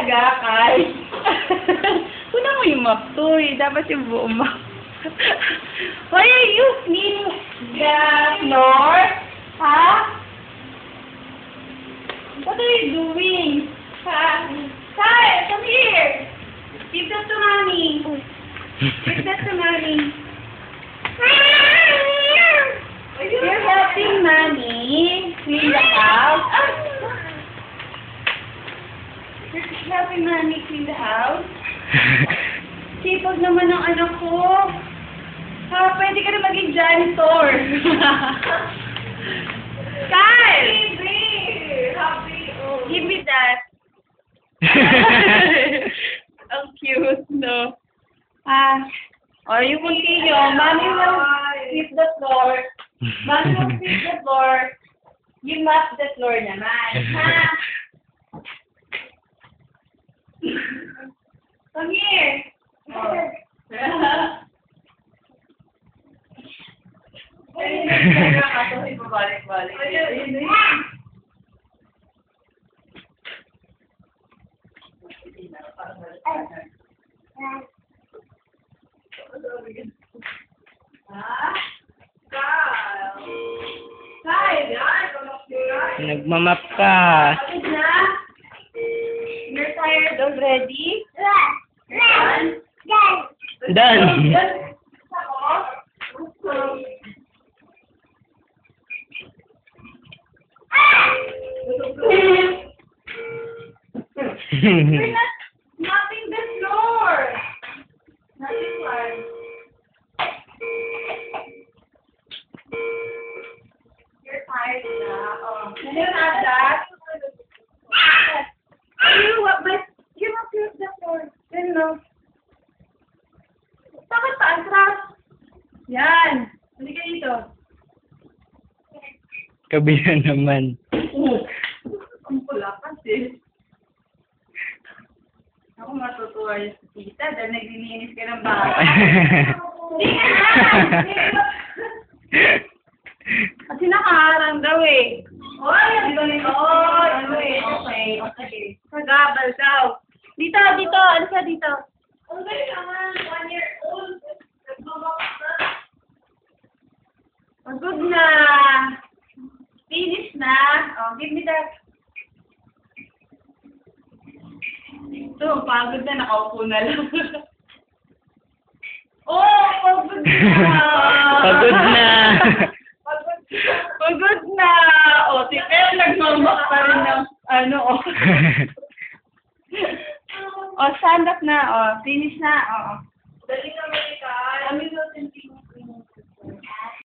talaga, Kai. Una mo yung map to eh. Dapat yung buong map. Why are you cleaning the floor? Ha? What are you doing? Ha? Kai, come here. Give that to mommy. Give that to mommy. You're helping mommy clean the house. You're helping mommy clean the house. Sipag naman ang anak ko. Ha, pwede ka na maging janitor. Kyle! Give me that. Ang cute, no? Or you continue. Mommy will sweep the floor. Mommy will sweep the floor. You mop the floor naman. Ha? Come here. Nagmamap ka. You're tired already? Done. You're not mopping the floor. Not this one. You're tired na. Oh. You don't have that? But you must use the floor. Then no. Bakit pa atras? Yan. Halika dito. Kabila naman. Ang pula kasi. Ako matutuwa yung si tita dahil naglilinis ka ng bahay. Hindi ka na! Kasi nakaharang daw eh. Oy! Okay. Kagabal daw. Dito! Ano siya dito? Ang galing naman. 1 year old. Pagod na. Finish na. Oh, give me that. Ito, pagod na. Nakaupo na lang. Oh, pagod na. Pagod na. Pagod na. O, si Pel nagmamak pa rin ng ano, o. O, stand up na. O, finish na. O. Dali ka, Malika.